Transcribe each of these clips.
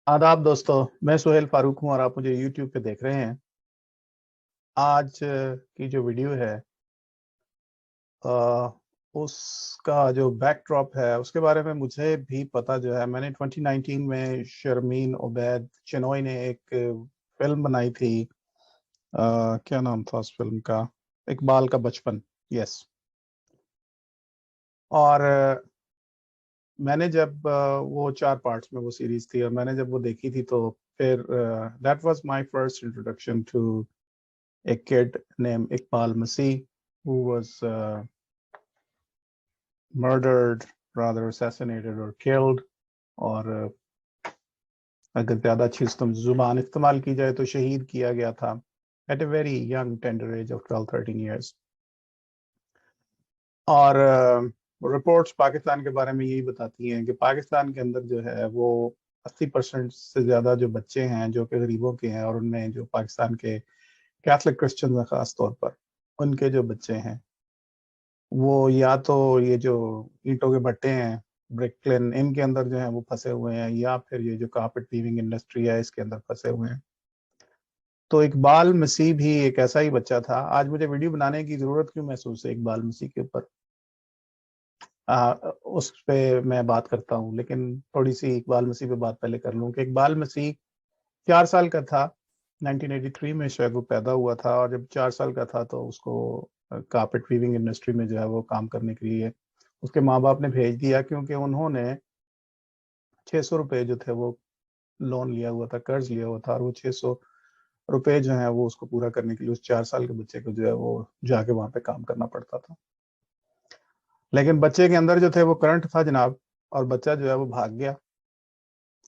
आदाब दोस्तों, मैं सुहेल फारूक हूं और आप मुझे YouTube पे देख रहे हैं। आज की जो वीडियो है अ, उसका जो बैकड्रॉप है उसके बारे में मुझे भी पता जो है। मैंने 2019 में शर्मीन उबैद चिनोय ने एक फिल्म बनाई थी। क्या नाम था उस फिल्म का? इकबाल का बचपन। यस। और मैंने जब वो 4 पार्ट्स में वो सीरीज थी और मैंने जब वो देखी थी तो फिर that was my first introduction to a kid named Iqbal Masih, who was murdered, rather assassinated or killed, और अगर ज़्यादा अच्छी जुबान इस्तेमाल की जाए तो शहीद किया गया था at a very young tender age of 12-13 years। और रिपोर्ट्स पाकिस्तान के बारे में यही बताती हैं कि पाकिस्तान के अंदर जो है वो 80% से ज़्यादा जो बच्चे हैं जो कि गरीबों के हैं, और उनमें जो पाकिस्तान के कैथलिक क्रिश्चियन हैं ख़ास तौर पर, उनके जो बच्चे हैं वो या तो ये जो ईंटों के भट्टे हैं, ब्रिकलिन, इनके अंदर जो है वो फंसे हुए हैं, या फिर ये जो कारपेट वीविंग इंडस्ट्री है इसके अंदर फंसे हुए हैं। तो इकबाल मसीह भी एक ऐसा ही बच्चा था। आज मुझे वीडियो बनाने की जरूरत क्यों महसूस है इकबाल मसीह के ऊपर, उस पे मैं बात करता हूँ, लेकिन थोड़ी सी इकबाल मसीह पे बात पहले कर लूँ कि इकबाल मसीह 4 साल का था। 1983 में शायद वो पैदा हुआ था, और जब 4 साल का था तो उसको कारपेट वीविंग इंडस्ट्री में जो है वो काम करने के लिए उसके माँ बाप ने भेज दिया, क्योंकि उन्होंने 600 रुपये जो थे वो लोन लिया हुआ था, कर्ज लिया हुआ था, और वो 600 रुपये जो है वो उसको पूरा करने के लिए उस 4 साल के बच्चे को जो है वो जाके वहां पे काम करना पड़ता था। लेकिन बच्चे के अंदर जो थे वो करंट था जनाब, और बच्चा जो है वो भाग गया।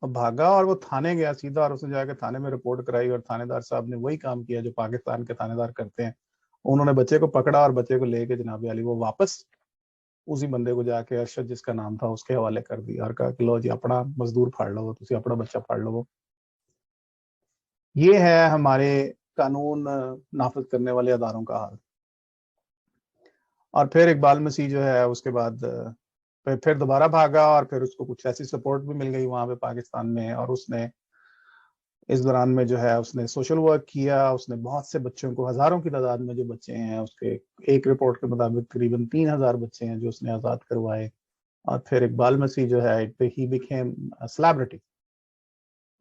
और भागा और वो थाने गया सीधा, और उसने जाके थाने में रिपोर्ट कराई, और थानेदार साहब ने वही काम किया जो पाकिस्तान के थानेदार करते हैं। उन्होंने बच्चे को पकड़ा और बच्चे को लेके जनाब अली वो वापस उसी बंदे को जाके, अरशद जिसका नाम था, उसके हवाले कर दिया और कहा कि लो जी अपना मजदूर फाड़ लो, तुसी अपना बच्चा फाड़ लो। ये है हमारे कानून नाफिज करने वाले अदारों का हाल। और फिर इकबाल मसीह जो है उसके बाद फिर दोबारा भागा, और फिर उसको कुछ ऐसी सपोर्ट भी मिल गई वहां पे पाकिस्तान में, और उसने इस दौरान में जो है उसने सोशल वर्क किया। उसने बहुत से बच्चों को, हजारों की तादाद में जो बच्चे हैं उसके, एक रिपोर्ट के मुताबिक तकरीबन 3,000 बच्चे हैं जो उसने आज़ाद करवाए। और फिर इकबाल मसीह जो है ही बिकेम सेलिब्रिटी।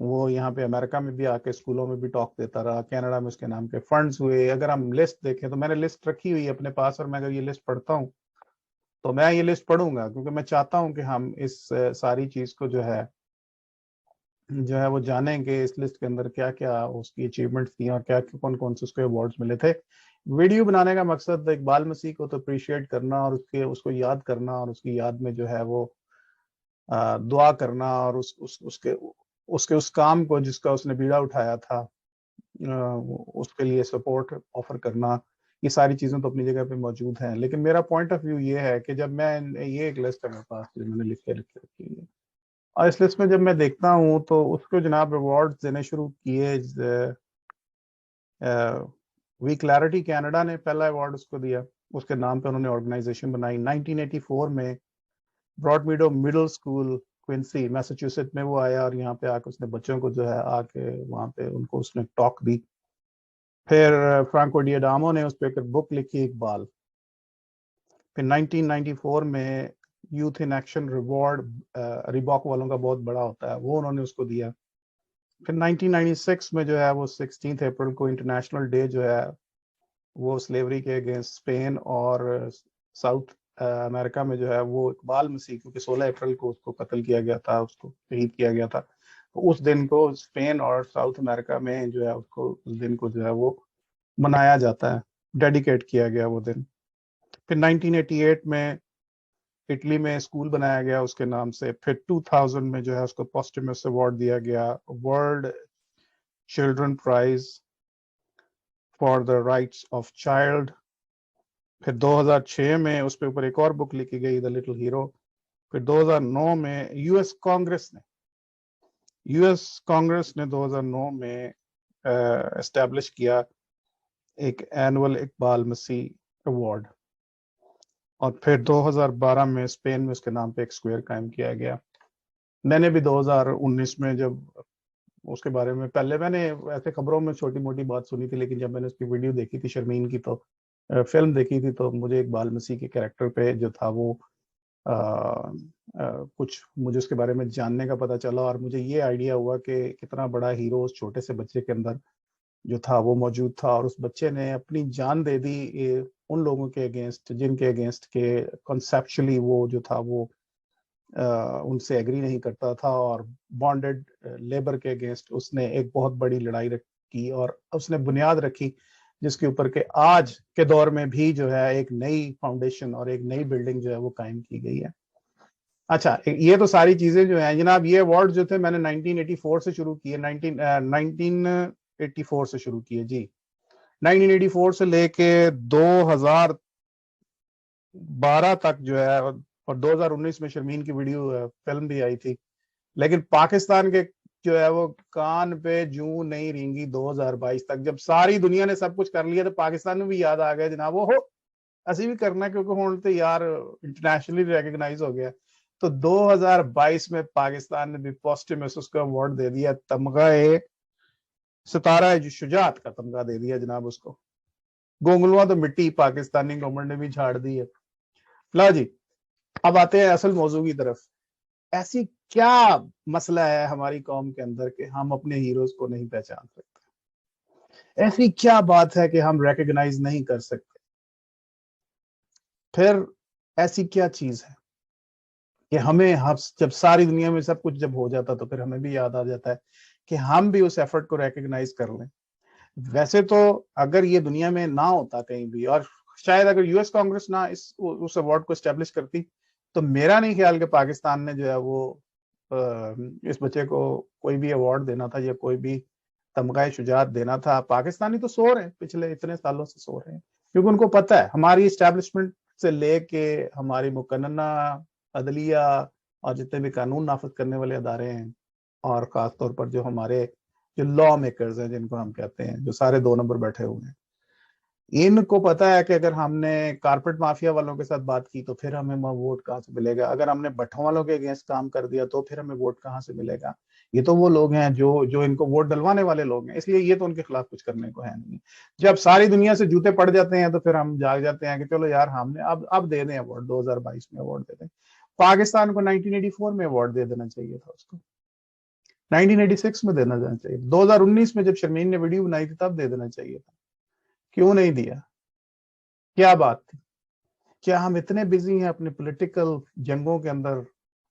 वो यहाँ पे अमेरिका में भी आके स्कूलों में भी टॉक देता रहा, कनाडा में उसके नाम के फंड्स हुए। अगर हम लिस्ट देखें तो मैंने लिस्ट रखी हुई है अपने पास, और मैं अगर ये लिस्ट पढ़ता हूँ तो मैं ये लिस्ट पढ़ूंगा, क्योंकि मैं चाहता हूँ कि हम इस सारी चीज को जो है वो जानेंगे इस लिस्ट के अंदर क्या क्या उसकी अचीवमेंट्स थी और क्या कौन कौन से उसको अवार्ड्स मिले थे। वीडियो बनाने का मकसद इकबाल मसीह को तो अप्रिशिएट करना और उसको याद करना, और उसकी याद में जो है वो दुआ करना, और उसके उस काम को जिसका उसने बीड़ा उठाया था उसके लिए सपोर्ट ऑफर करना। ये सारी चीजें तो अपनी जगह पे मौजूद हैं, लेकिन मेरा पॉइंट ऑफ व्यू ये है कि जब मैं, ये एक लिस्ट है मेरे पास जो मैंने लिख के रखी है, और इस लिस्ट में जब मैं देखता हूँ तो उसको जनाब अवार्ड देने शुरू किए। वी क्लैरिटी कनाडा ने पहला अवार्ड उसको दिया, उसके नाम पे उन्होंने ऑर्गेनाइजेशन बनाई 1984 में। ब्रॉडमीडो मिडिल स्कूल क्विंसी मैसाचुसेट में वो आया, और यहाँ पे आके उसने बच्चों को जो है आके वहाँ पे उनको उसने टॉक दी। फिर फ्रांको डियाडामो ने उस पर एक बुक लिखी, इकबाल। फिर 1994 में youth in action reward, Reebok वालों का बहुत बड़ा होता है, वो उन्होंने उसको दिया। फिर 1996 में जो है वो 16 अप्रैल को इंटरनेशनल डे जो है वो स्लेवरी के अगेंस्ट स्पेन और साउथ अमेरिका में जो है वो इकबाल मसीह, क्योंकि 16 अप्रैल को उसको कत्ल किया गया था, उसको शहीद किया गया था, तो उस दिन को स्पेन और साउथ अमेरिका में जो है उसको, उस दिन को जो है वो मनाया जाता है, डेडिकेट किया गया वो दिन। फिर 1988 में इटली में स्कूल बनाया गया उसके नाम से। फिर 2000 में जो है उसको पोस्टमस अवार्ड दिया गया, world children prize for the rights of child. फिर 2006 में उस पर ऊपर एक और बुक लिखी गई, द लिटिल हीरो। फिर 2009 में यूएस कांग्रेस ने 2009 में एस्टेब्लिश किया एक एनुअल इकबाल मसीह अवार्ड। और फिर 2012 में स्पेन में उसके नाम पे एक स्क्वायर कायम किया गया। मैंने भी 2019 में जब اس کے بارے میں پہلے میں نے ایسے خبروں میں چھوٹی موٹی بات سنی تھی، لیکن جب میں نے اس کی ویڈیو دیکھی تھی شرمین کی، تو فلم دیکھی تھی، تو مجھے اقبال مسیح کے کریکٹر پہ جو تھا وہ کچھ مجھے اس کے بارے میں جاننے کا پتہ چلا، اور مجھے یہ آئیڈیا ہوا کہ کتنا بڑا ہیرو اس چھوٹے سے بچے کے اندر جو تھا وہ موجود تھا، اور اس بچے نے اپنی جان دے دی ان لوگوں کے اگینسٹ جن کے اگینسٹ کے کنسیپچولی وہ جو تھا وہ ان سے ایگری نہیں کرتا تھا، اور بانڈڈ لیبر کے اگینسٹ اس نے ایک بہت بڑی لڑائی کی، اور اس نے بنیاد رکھی جس کے اوپر کہ آج کے دور میں بھی جو ہے ایک نئی فاؤنڈیشن اور ایک نئی بلڈنگ جو ہے وہ قائم کی گئی ہے۔ اچھا، یہ تو ساری چیزیں جو ہیں جناب، یہ ایوارڈ جو تھے میں نے 1984 سے شروع کیے، 1984 سے شروع کیے جی، 1984 سے لے کے 2012 تک جو ہے، اور 2019 میں شرمین کی ویڈیو فلم بھی آئی تھی، لیکن پاکستان کے جو ہے وہ کان پہ جوں نہیں رینگی 2022 تک، جب ساری دنیا نے سب کچھ کر لیا تو پاکستان میں بھی یاد آ گیا جناب وہ اسی بھی کرنا، کیونکہ ہوں تو یار انٹرنیشنلی ریکگنائز ہو گیا، تو 2022 میں پاکستان نے بھی پوسٹمس اس کو ایوارڈ دے دیا، تمغہ ستارہ شجاعت کا تمغہ دے دیا جناب اس کو۔ گونگلواں تو مٹی پاکستانی گورنمنٹ نے بھی جھاڑ دی ہے۔ لا جی، اب آتے ہیں اصل موضوع کی طرف۔ ایسی کیا مسئلہ ہے ہماری قوم کے اندر کہ ہم اپنے ہیروز کو نہیں پہچان سکتے؟ ایسی کیا بات ہے کہ ہم ریکگنائز نہیں کر سکتے؟ پھر ایسی کیا چیز ہے کہ ہمیں جب ساری دنیا میں سب کچھ جب ہو جاتا تو پھر ہمیں بھی یاد آ جاتا ہے کہ ہم بھی اس ایفرٹ کو ریکگنائز کر لیں؟ ویسے تو اگر یہ دنیا میں نہ ہوتا کہیں بھی، اور شاید اگر یو ایس کانگریس نہ اس ایوارڈ کو اسٹیبلش کرتی، تو میرا نہیں خیال کہ پاکستان نے جو ہے وہ اس بچے کو کوئی بھی ایوارڈ دینا تھا یا کوئی بھی تمغہ شجاعت دینا تھا۔ پاکستانی تو سو رہے ہیں، پچھلے اتنے سالوں سے سو رہے ہیں، کیونکہ ان کو پتہ ہے ہماری اسٹیبلشمنٹ سے لے کے ہماری مقننہ عدلیہ اور جتنے بھی قانون نافذ کرنے والے ادارے ہیں، اور خاص طور پر جو ہمارے جو لا میکرز ہیں جن کو ہم کہتے ہیں، جو سارے 2 نمبر بیٹھے ہوئے ہیں، ان کو پتا ہے کہ اگر ہم نے کارپیٹ مافیا والوں کے ساتھ بات کی تو پھر ہمیں ووٹ کہاں سے ملے گا، اگر ہم نے بھٹوں والوں کے اگینسٹ کام کر دیا تو پھر ہمیں ووٹ کہاں سے ملے گا۔ یہ تو وہ لوگ ہیں جو ان کو ووٹ ڈلوانے والے لوگ ہیں، اس لیے یہ تو ان کے خلاف کچھ کرنے کو ہے نہیں۔ جب ساری دنیا سے جوتے پڑ جاتے ہیں تو پھر ہم جاگ جاتے ہیں کہ چلو یار ہم نے اب دے دیں ایوارڈ، 2022 میں ایوارڈ دے دیں۔ پاکستان کو 1984 میں ایوارڈ دے دینا چاہیے تھا، اس کو 1986 میں دینا جانا چاہیے، 2019 میں جب شرمین نے ویڈیو بنائی تھی تب دے دینا چاہیے تھا، کیوں نہیں دیا؟ کیا بات تھی؟ کیا ہم اتنے بزی ہیں اپنے پولیٹیکل جنگوں کے اندر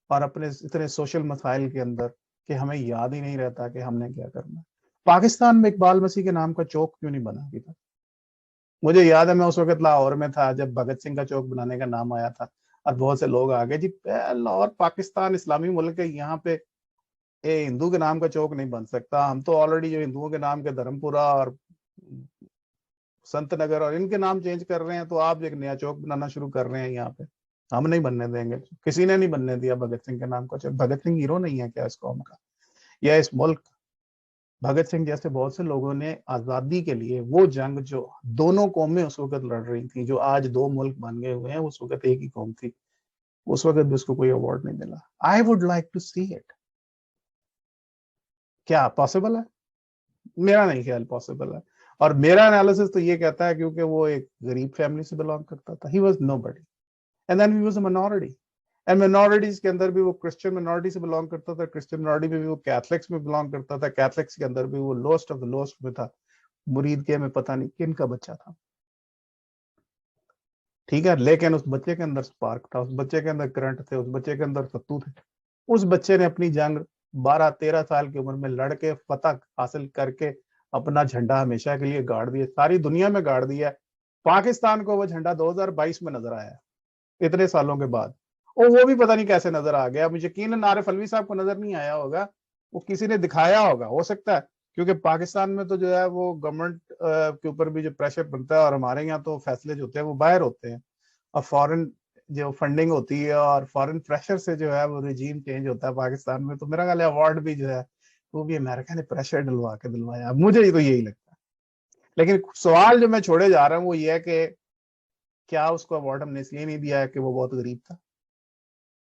اور اپنے اتنے سوشل مسائل کے اندر کہ ہمیں یاد ہی نہیں رہتا کہ ہم نے کیا کرنا؟ پاکستان میں اقبال مسیح کے نام کا چوک کیوں نہیں بنا ابھی تک؟ مجھے یاد ہے میں اس وقت لاہور میں تھا جب بھگت سنگھ کا چوک بنانے کا نام آیا تھا، اور بہت سے لوگ آگے جی لاہور پاکستان اسلامی ملک ہے، یہاں پہ ہندو کے نام کا چوک نہیں بن سکتا، ہم تو آلریڈی جو ہندوؤں کے نام کے دھرمپورہ اور سنت نگر اور ان کے نام چینج کر رہے ہیں، تو آپ ایک نیا چوک بنانا شروع کر رہے ہیں یہاں پہ، ہم نہیں بننے دیں گے، کسی نے نہیں بننے دیا بھگت سنگھ کے نام کا چوک۔ بھگت سنگھ ہیرو نہیں ہے کیا اس قوم کا یا اس ملک؟ بھگت سنگھ جیسے بہت سے لوگوں نے آزادی کے لیے وہ جنگ جو دونوں قومیں اس وقت لڑ رہی تھیں، جو آج 2 ملک بن گئے ہوئے ہیں، اس وقت ایک ہی قوم تھی، اس وقت بھی اس کو کوئی ایوارڈ نہیں ملا۔ I would like to see it. کیا پاسبل ہے؟ میرا نہیں خیال پاسبل ہے، اور میرا انالیسس تو یہ کہتا ہے کیونکہ وہ ایک غریب فیملی سے بلانگ کرتا تھا، he was nobody and then he was a minority, and minorities کے اندر بھی وہ کرسچن مائنورٹی سے بلانگ کرتا تھا، کرسچن مائنورٹی میں بھی وہ کیتھلکس میں بلانگ کرتا تھا، کیتھلکس کے اندر بھی وہ لوسٹ آف دا لوسٹ میں تھا، مرید کے میں پتہ نہیں کن کا بچہ تھا، ٹھیک ہے، لیکن اس بچے کے اندر سپارک تھا، اس بچے کے اندر کرنٹ تھے، اس بچے کے اندر ستو تھے، اس بچے نے اپنی جنگ 12-13 سال کی عمر میں لڑ کے فتح حاصل کر کے اپنا جھنڈا ہمیشہ کے لیے گاڑ دیا، ساری دنیا میں گاڑ دیا۔ پاکستان کو وہ جھنڈا 2022 میں نظر آیا اتنے سالوں کے بعد، اور وہ بھی پتہ نہیں کیسے نظر آ گیا، مجھے یقیناً عارف علوی صاحب کو نظر نہیں آیا ہوگا، وہ کسی نے دکھایا ہوگا، ہو سکتا ہے، کیونکہ پاکستان میں تو جو ہے وہ گورنمنٹ کے اوپر بھی جو پریشر بنتا ہے، اور ہمارے یہاں تو فیصلے جو ہوتے ہیں وہ باہر ہوتے ہیں، اور فورن جو فنڈنگ ہوتی ہے اور فورن پریشر سے جو ہے وہ رجیم چینج ہوتا ہے پاکستان میں، تو میرا خیال ہے ایوارڈ بھی جو ہے وہ بھی امریکہ نے پریشر ڈلوا کے دلوایا، مجھے تو یہی لگتا ہے۔ لیکن سوال جو میں چھوڑے جا رہا ہوں وہ یہ ہے کہ کیا اس کو ایوارڈ ہم نے اس لیے نہیں دیا ہے کہ وہ بہت غریب تھا؟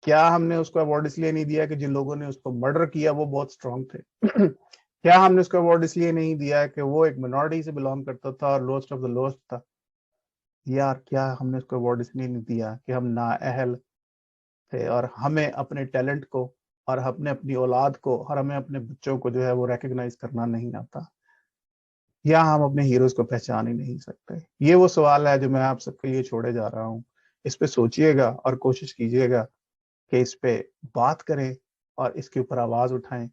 کیا ہم نے اس کو ایوارڈ اس لیے نہیں دیا کہ جن لوگوں نے اس کو مرڈر کیا وہ بہت اسٹرانگ تھے؟ क्या हमने उसको अवार्ड इसलिए नहीं दिया कि वो एक मिनॉरिटी से बिलोंग करता था और लोएस्ट ऑफ द लोएस्ट था? यार क्या हमने उसको अवार्ड इसलिए नहीं दिया कि हम नाअहल थे और हमें अपने टैलेंट को और अपने अपनी औलाद को और हमें अपने बच्चों को जो है वो रिकग्नाइज करना नहीं आता, या हम अपने हीरोज को पहचान ही नहीं सकते? ये वो सवाल है जो मैं आप सबके लिए छोड़े जा रहा हूँ। इस पे सोचिएगा और कोशिश कीजिएगा कि इस पे बात करें और इसके ऊपर आवाज उठाएं,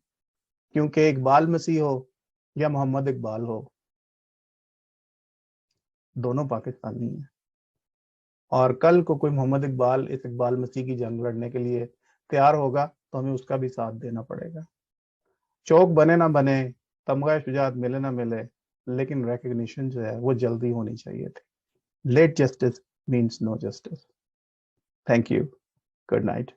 क्योंकि इकबाल मसीह हो या मोहम्मद इकबाल हो, दोनों पाकिस्तानी हैं। और कल को कोई मोहम्मद इकबाल इस इकबाल मसीह की जंग लड़ने के लिए तैयार होगा तो हमें उसका भी साथ देना पड़ेगा। चौक बने ना बने, तमगा शुजात मिले ना मिले, लेकिन रिकग्निशन जो है वो जल्दी होनी चाहिए थी। Late justice means no justice. Thank you. Good night.